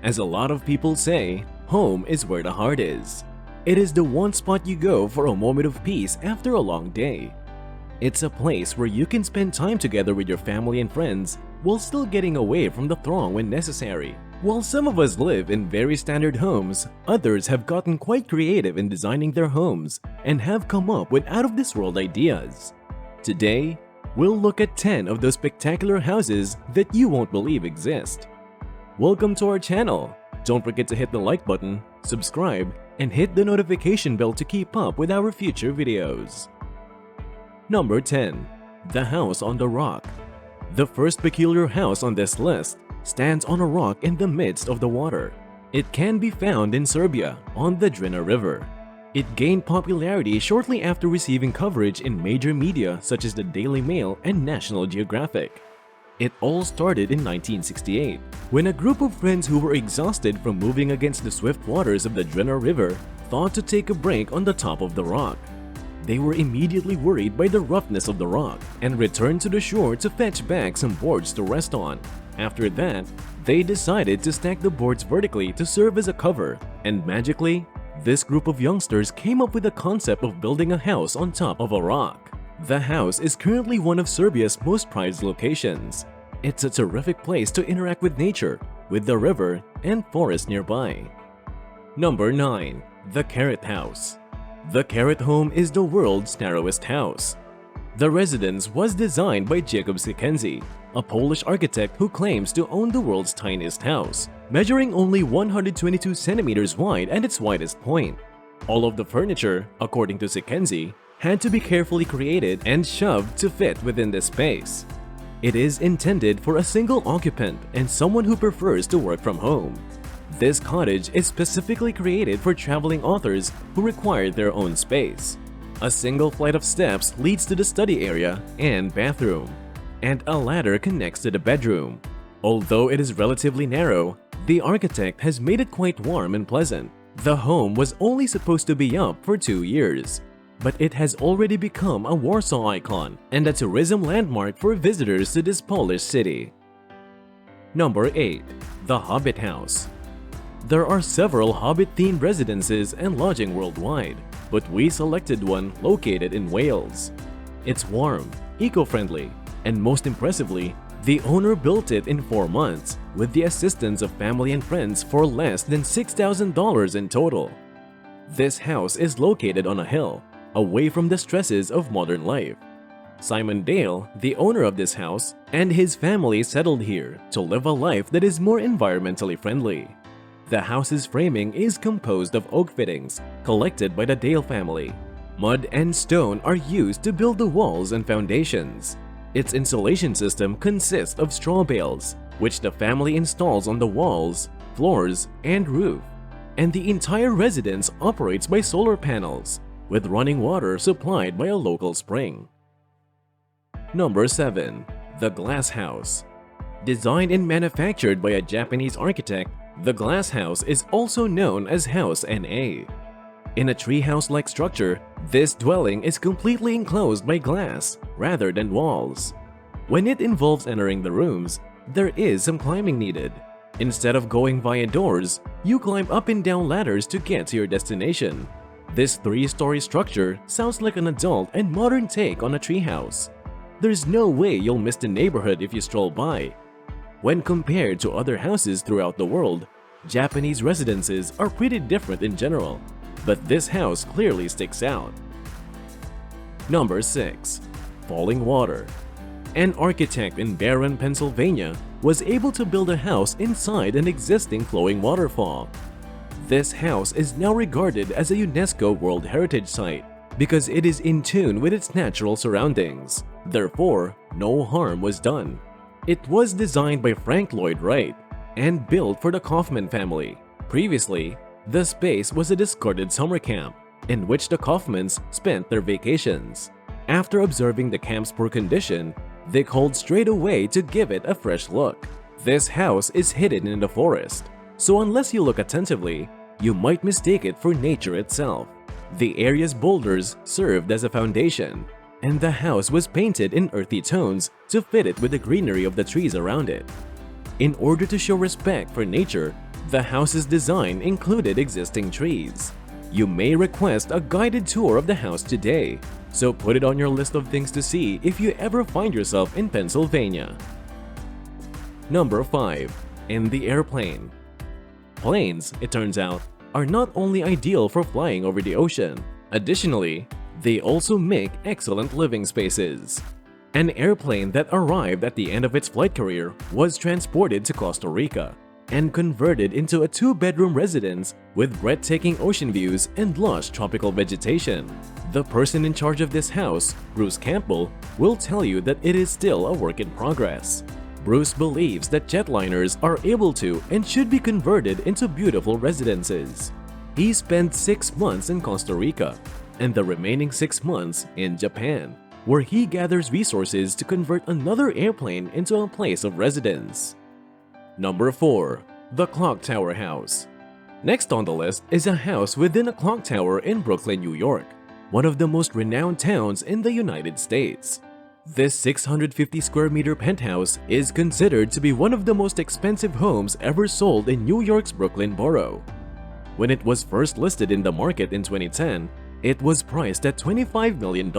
As a lot of people say, home is where the heart is. It is the one spot you go for a moment of peace after a long day. It's a place where you can spend time together with your family and friends while still getting away from the throng when necessary. While some of us live in very standard homes, others have gotten quite creative in designing their homes and have come up with out-of-this-world ideas. Today, we'll look at 10 of those spectacular houses that you won't believe exist. Welcome to our channel! Don't forget to hit the like button, subscribe, and hit the notification bell to keep up with our future videos. Number 10. The House on the Rock. The first peculiar house on this list stands on a rock in the midst of the water. It can be found in Serbia, on the Drina River. It gained popularity shortly after receiving coverage in major media such as the Daily Mail and National Geographic. It all started in 1968, when a group of friends who were exhausted from moving against the swift waters of the Drina River thought to take a break on the top of the rock. They were immediately worried by the roughness of the rock and returned to the shore to fetch back some boards to rest on. After that, they decided to stack the boards vertically to serve as a cover, and magically, this group of youngsters came up with the concept of building a house on top of a rock. The house is currently one of Serbia's most prized locations. It's a terrific place to interact with nature, with the river and forest nearby. Number 9. The Carrot House. The Carrot Home is the world's narrowest house. The residence was designed by Jacob Sikenzi, a Polish architect who claims to own the world's tiniest house, measuring only 122 centimeters wide at its widest point. All of the furniture, according to Sikenzi, had to be carefully created and shoved to fit within this space. It is intended for a single occupant and someone who prefers to work from home. This cottage is specifically created for traveling authors who require their own space. A single flight of steps leads to the study area and bathroom, and a ladder connects to the bedroom. Although it is relatively narrow, the architect has made it quite warm and pleasant. The home was only supposed to be up for 2 years, but it has already become a Warsaw icon and a tourism landmark for visitors to this Polish city. Number 8. The Hobbit House. There are several Hobbit-themed residences and lodging worldwide, but we selected one located in Wales. It's warm, eco-friendly, and most impressively, the owner built it in 4 months with the assistance of family and friends for less than $6,000 in total. This house is located on a hill, away from the stresses of modern life. Simon Dale, the owner of this house, and his family settled here to live a life that is more environmentally friendly. The house's framing is composed of oak fittings collected by the Dale family. Mud and stone are used to build the walls and foundations. Its insulation system consists of straw bales, which the family installs on the walls, floors, and roof. And the entire residence operates by solar panels, with running water supplied by a local spring. Number 7. The Glass House. Designed and manufactured by a Japanese architect, the Glass House is also known as House NA. In a treehouse-like structure, this dwelling is completely enclosed by glass rather than walls. When it involves entering the rooms, there is some climbing needed. Instead of going via doors, you climb up and down ladders to get to your destination. This 3-story structure sounds like an adult and modern take on a treehouse. There's no way you'll miss the neighborhood if you stroll by. When compared to other houses throughout the world, Japanese residences are pretty different in general, but this house clearly sticks out. Number 6. Falling Water. An architect in Barron, Pennsylvania was able to build a house inside an existing flowing waterfall. This house is now regarded as a UNESCO World Heritage Site because it is in tune with its natural surroundings. Therefore, no harm was done. It was designed by Frank Lloyd Wright and built for the Kaufman family. Previously, the space was a discarded summer camp in which the Kaufmans spent their vacations. After observing the camp's poor condition, they called straight away to give it a fresh look. This house is hidden in the forest, so unless you look attentively, you might mistake it for nature itself. The area's boulders served as a foundation, and the house was painted in earthy tones to fit it with the greenery of the trees around it. In order to show respect for nature, The house's design included existing trees. You may request a guided tour of the house today, so put it on your list of things to see if you ever find yourself in Pennsylvania. Number 5. In the airplane. Planes, it turns out, are not only ideal for flying over the ocean. Additionally, they also make excellent living spaces. An airplane that arrived at the end of its flight career was transported to Costa Rica and converted into a 2-bedroom residence with breathtaking ocean views and lush tropical vegetation. The person in charge of this house, Bruce Campbell, will tell you that it is still a work in progress. Bruce believes that jetliners are able to and should be converted into beautiful residences. He spent 6 months in Costa Rica and the remaining 6 months in Japan, where he gathers resources to convert another airplane into a place of residence. Number 4. The Clock Tower House. Next on the list is a house within a clock tower in Brooklyn, New York, one of the most renowned towns in the United States. This 650 square meter penthouse is considered to be one of the most expensive homes ever sold in New York's Brooklyn borough. When it was first listed in the market in 2010, it was priced at $25 million.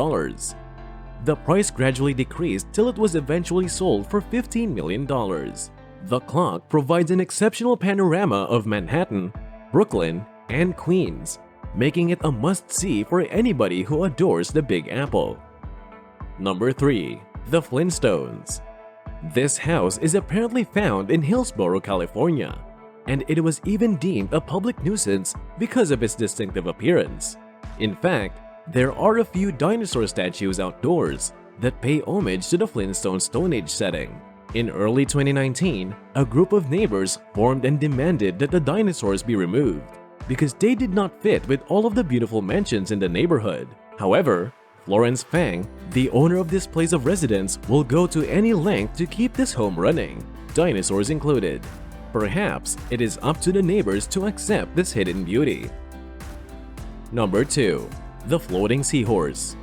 The price gradually decreased till it was eventually sold for $15 million. The clock provides an exceptional panorama of Manhattan, Brooklyn, and Queens, making it a must-see for anybody who adores the Big Apple. Number 3. The Flintstones. This house is apparently found in Hillsborough, California, and it was even deemed a public nuisance because of its distinctive appearance. In fact, there are a few dinosaur statues outdoors that pay homage to the Flintstones Stone Age setting. In early 2019, a group of neighbors formed and demanded that the dinosaurs be removed because they did not fit with all of the beautiful mansions in the neighborhood. However, Florence Fang, the owner of this place of residence, will go to any length to keep this home running, dinosaurs included. Perhaps it is up to the neighbors to accept this hidden beauty. Number 2. The Floating Seahorse.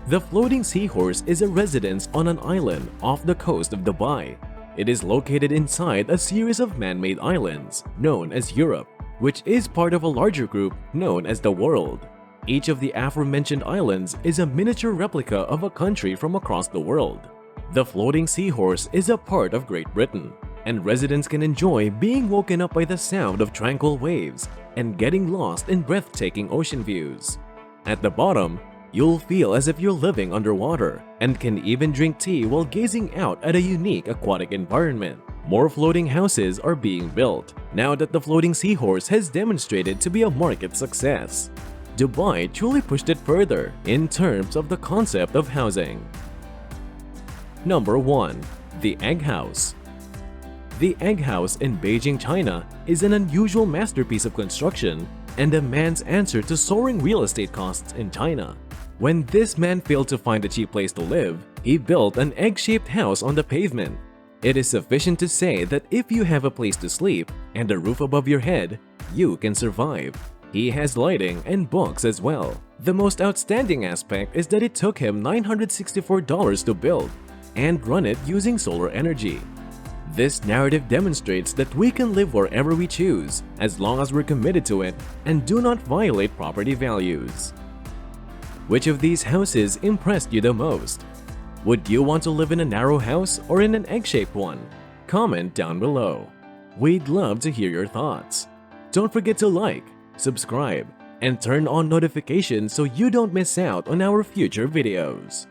The Floating Seahorse is a residence on an island off the coast of Dubai. It is located inside a series of man-made islands known as Europe, which is part of a larger group known as the world. Each of the aforementioned islands is a miniature replica of a country from across the world. The Floating Seahorse is a part of Great Britain, and residents can enjoy being woken up by the sound of tranquil waves and getting lost in breathtaking ocean views. At the bottom, you'll feel as if you're living underwater and can even drink tea while gazing out at a unique aquatic environment. More floating houses are being built now that the Floating Seahorse has demonstrated to be a market success. Dubai truly pushed it further in terms of the concept of housing. Number 1. The Egg House. The Egg House in Beijing, China is an unusual masterpiece of construction and a man's answer to soaring real estate costs in China. When this man failed to find a cheap place to live, he built an egg-shaped house on the pavement. It is sufficient to say that if you have a place to sleep and a roof above your head, you can survive. He has lighting and books as well. The most outstanding aspect is that it took him $964 to build and run it using solar energy. This narrative demonstrates that we can live wherever we choose as long as we're committed to it and do not violate property values. Which of these houses impressed you the most? Would you want to live in a narrow house or in an egg-shaped one? Comment down below. We'd love to hear your thoughts. Don't forget to like, subscribe, and turn on notifications so you don't miss out on our future videos.